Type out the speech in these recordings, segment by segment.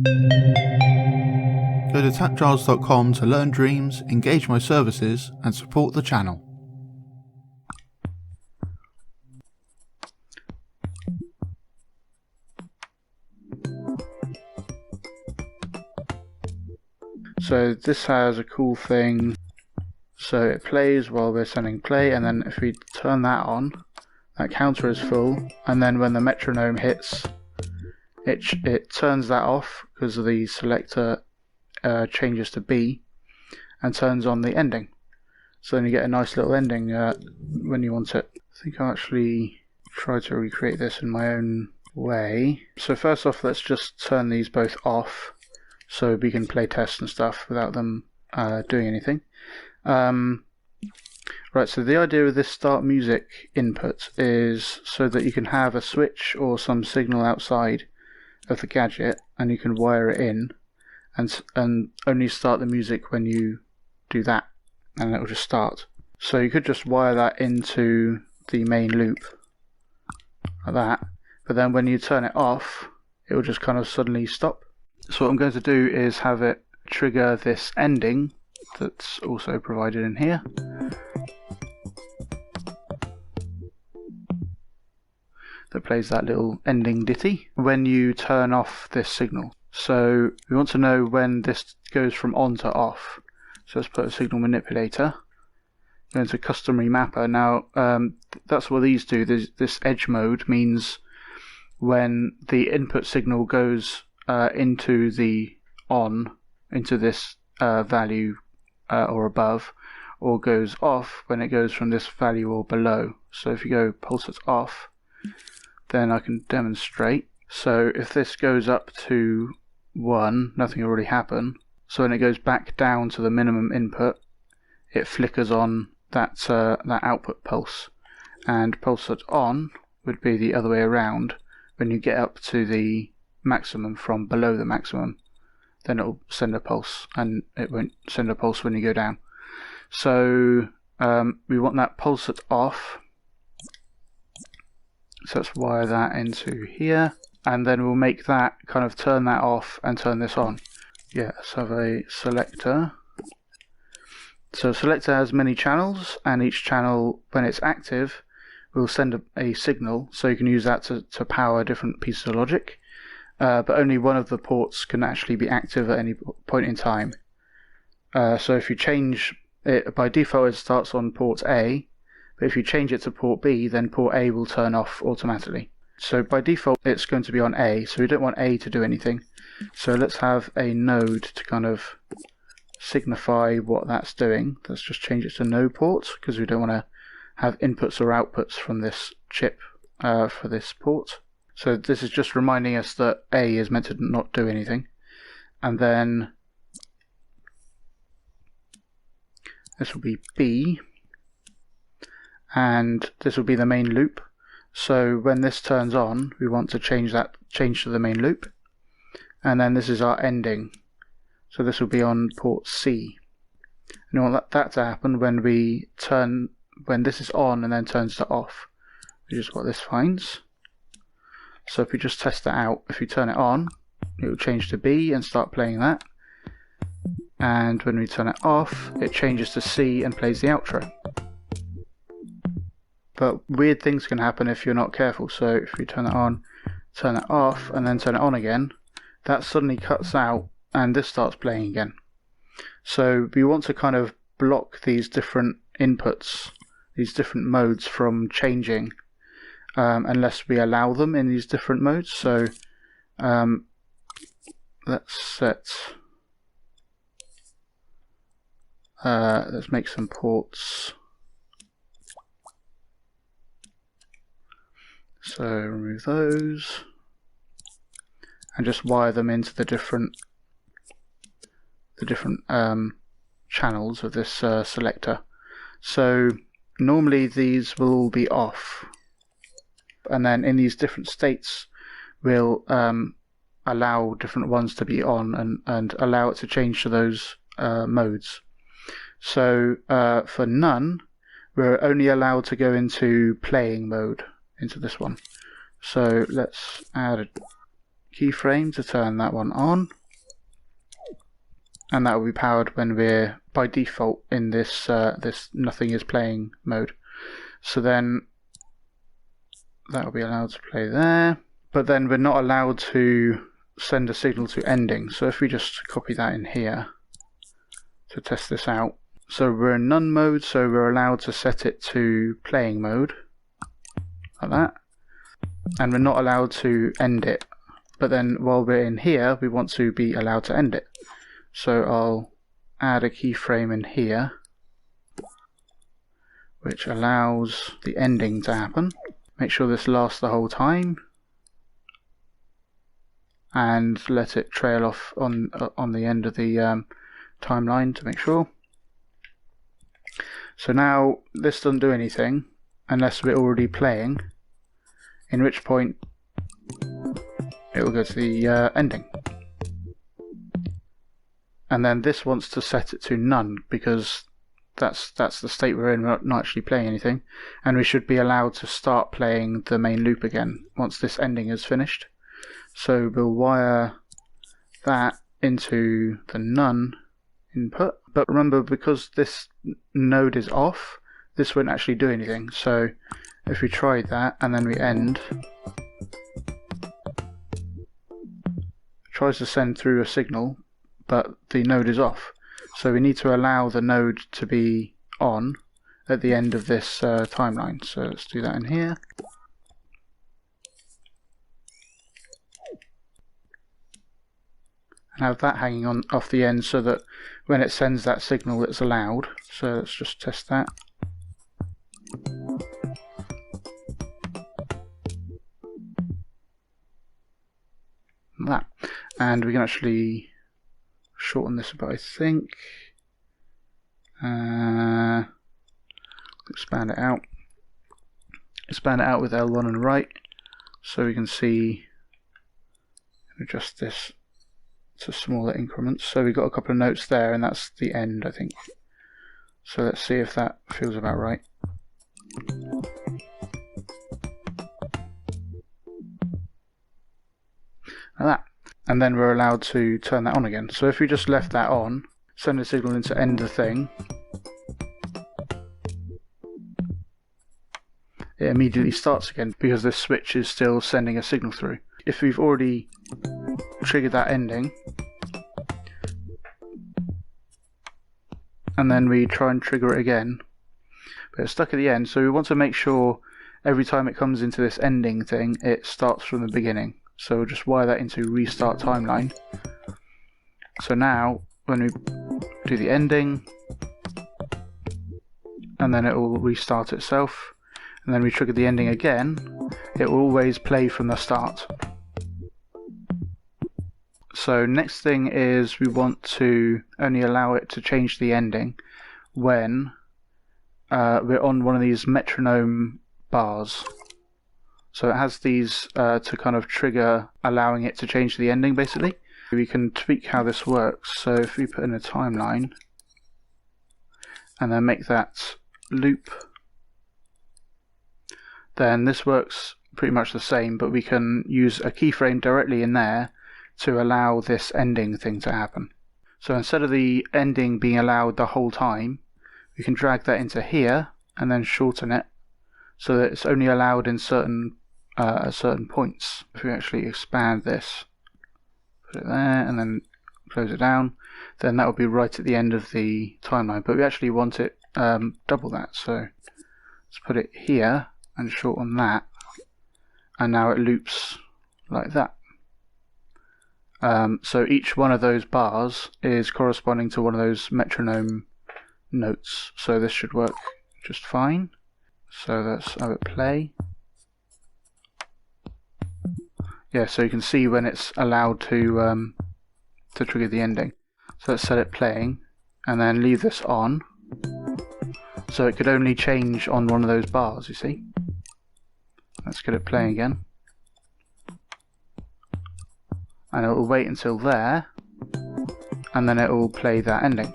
Go to TAPgiles.com to learn dreams, engage my services, and support the channel. So this has a cool thing. So it plays while we're sending play, and then if we turn that on, that counter is full, and then when the metronome hits, it turns that off because the selector changes to B and turns on the ending. So then you get a nice little ending when you want it. I think I'll actually try to recreate this in my own way. So first off, let's just turn these both off so we can play tests and stuff without them doing anything. Right, so the idea of this start music input is so that you can have a switch or some signal outside of the gadget and you can wire it in and only start the music when you do that, and it will just start. So you could just wire that into the main loop like that, but then when you turn it off it will just kind of suddenly stop. So what I'm going to do is have it trigger this ending that's also provided in here. That plays that little ending ditty when you turn off this signal. So we want to know when this goes from on to off. So let's put a signal manipulator. Go into custom remapper. Now that's what these do. This edge mode means when the input signal goes into the on, into this value or above, or goes off when it goes from this value or below. So if you go pulse it off, then I can demonstrate. So if this goes up to 1, nothing will really happen. So when it goes back down to the minimum input, it flickers on that output pulse. And pulse it on would be the other way around. When you get up to the maximum from below the maximum, then it will send a pulse, and it won't send a pulse when you go down. So we want that pulse it off. So let's wire that into here, and then we'll make that kind of turn that off and turn this on. Yeah, let's have a selector. So selector has many channels, and each channel, when it's active, will send a signal, so you can use that to power different pieces of logic. But only one of the ports can actually be active at any point in time. So if you change it, by default it starts on port A, but if you change it to port B, then port A will turn off automatically. So by default it's going to be on A, so we don't want A to do anything. So let's have a node to kind of signify what that's doing. Let's just change it to no port, because we don't want to have inputs or outputs from this chip for this port. So this is just reminding us that A is meant to not do anything. And then this will be B, and this will be the main loop. So when this turns on, we want to change to the main loop, and then this is our ending. So this will be on port C. And we want that to happen when this is on and then turns to off, which is what this finds. So if we just test that out, if we turn it on, it will change to B and start playing that. And when we turn it off, it changes to C and plays the outro. But weird things can happen if you're not careful. So if we turn it on, turn it off, and then turn it on again, that suddenly cuts out and this starts playing again. So we want to kind of block these different inputs, these different modes from changing unless we allow them in these different modes. So let's make some ports. So remove those and just wire them into the different channels of this selector. So normally these will all be off, and then in these different states we'll allow different ones to be on and allow it to change to those modes. So for none, we're only allowed to go into playing mode, into this one. So let's add keyframe to turn that one on, and that will be powered when we're by default in this this nothing is playing mode. So then that will be allowed to play there, but then we're not allowed to send a signal to ending. So if we just copy that in here to test this out, so we're in none mode, so we're allowed to set it to playing mode like that, and we're not allowed to end it. But then while we're in here, we want to be allowed to end it. So I'll add a keyframe in here which allows the ending to happen. Make sure this lasts the whole time, and let it trail off on the end of the timeline to make sure. So now this doesn't do anything unless we're already playing, in which point it will go to the ending. And then this wants to set it to none because that's the state we're in. We're not actually playing anything, and we should be allowed to start playing the main loop again once this ending is finished. So we'll wire that into the none input, but remember, because this node is off, this won't actually do anything. So if we tried that and then we end, it tries to send through a signal, but the node is off. So we need to allow the node to be on at the end of this timeline. So let's do that in here. And have that hanging on off the end so that when it sends that signal it's allowed. So let's just test that. That. And we can actually shorten this a bit, I think. Expand it out. Expand it out with L1 and right, so we can see, adjust this to smaller increments. So we've got a couple of notes there, and that's the end, I think. So let's see if that feels about right. Like that. And then we're allowed to turn that on again. So if we just left that on, send a signal into end the thing, it immediately starts again because this switch is still sending a signal through. If we've already triggered that ending, and then we try and trigger it again, but it's stuck at the end, so we want to make sure every time it comes into this ending thing, it starts from the beginning. So we'll just wire that into restart timeline. So now when we do the ending, and then it will restart itself, and then we trigger the ending again, it will always play from the start. So next thing is we want to only allow it to change the ending when we're on one of these metronome bars. So it has these to kind of trigger allowing it to change the ending, basically. We can tweak how this works. So if we put in a timeline and then make that loop, then this works pretty much the same, but we can use a keyframe directly in there to allow this ending thing to happen. So instead of the ending being allowed the whole time, we can drag that into here and then shorten it so that it's only allowed in certain points. If we actually expand this, put it there and then close it down, then that will be right at the end of the timeline, but we actually want it double that. So let's put it here and shorten that, and now it loops like that. So each one of those bars is corresponding to one of those metronome notes, so this should work just fine. So let's have it play. Yeah, so you can see when it's allowed to trigger the ending. So let's set it playing and then leave this on, so it could only change on one of those bars, you see. Let's get it playing again, and it will wait until there, and then it will play that ending.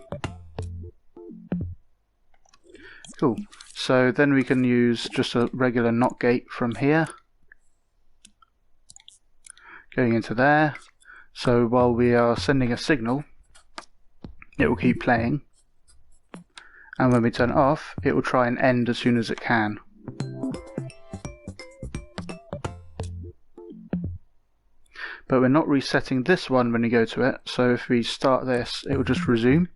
Cool. So then we can use just a regular NOT gate from here. going into there. So while we are sending a signal, it will keep playing. And when we turn it off, it will try and end as soon as it can. But we're not resetting this one when we go to it, so if we start this, it will just resume,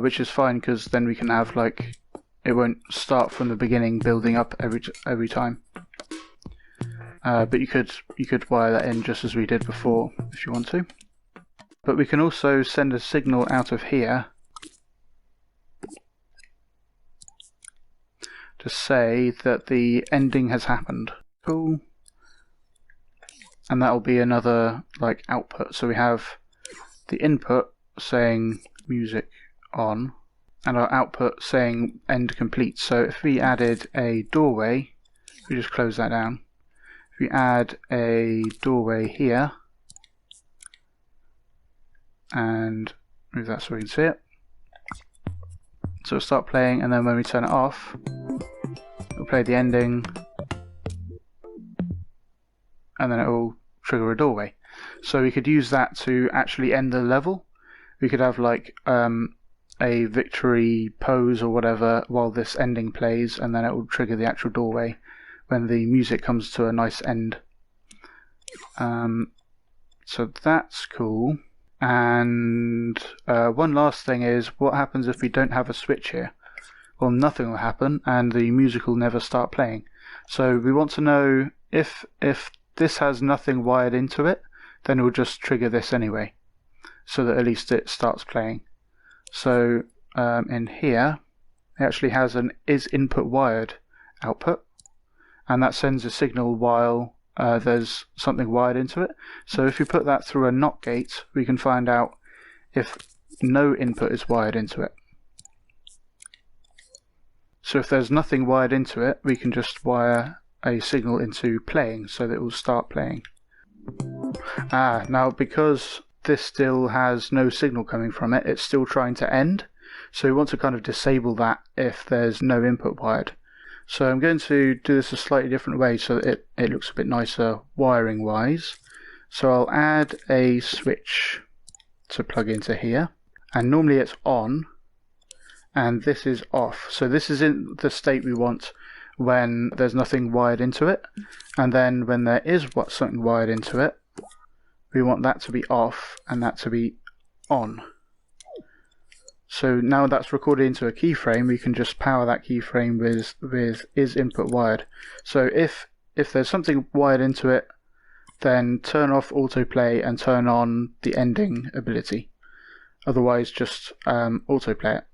which is fine because then we can have like, it won't start from the beginning building up every time. But you could wire that in just as we did before if you want to. But we can also send a signal out of here to say that the ending has happened. Cool. And that will be another like output. So we have the input saying music on, and our output saying end complete. So if we added a doorway, we just close that down. If we add a doorway here and move that so we can see it, so it'll start playing, and then when we turn it off, it'll play the ending, and then it will trigger a doorway. So we could use that to actually end the level. We could have like a victory pose or whatever while this ending plays, and then it will trigger the actual doorway when the music comes to a nice end. So that's cool. And one last thing is, what happens if we don't have a switch here? Well, nothing will happen and the music will never start playing. So we want to know if this has nothing wired into it, then we'll just trigger this anyway, so that at least it starts playing. So in here, it actually has an is input wired output, and that sends a signal while there's something wired into it. So if you put that through a NOT gate, we can find out if no input is wired into it. So if there's nothing wired into it, we can just wire a signal into playing so that it will start playing. Now because this still has no signal coming from it, it's still trying to end. So we want to kind of disable that if there's no input wired. So I'm going to do this a slightly different way so that it looks a bit nicer wiring wise. So I'll add a switch to plug into here, and normally it's on and this is off. So this is in the state we want when there's nothing wired into it, and then when there is something wired into it, we want that to be off and that to be on. So now that's recorded into a keyframe, we can just power that keyframe with is input wired. So if there's something wired into it, then turn off autoplay and turn on the ending ability. Otherwise just autoplay it.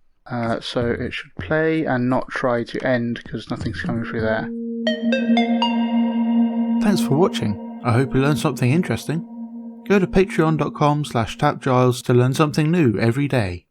So it should play and not try to end because nothing's coming through there. Thanks for watching. I hope you learned something interesting. Go to patreon.com/TAPgiles to learn something new every day.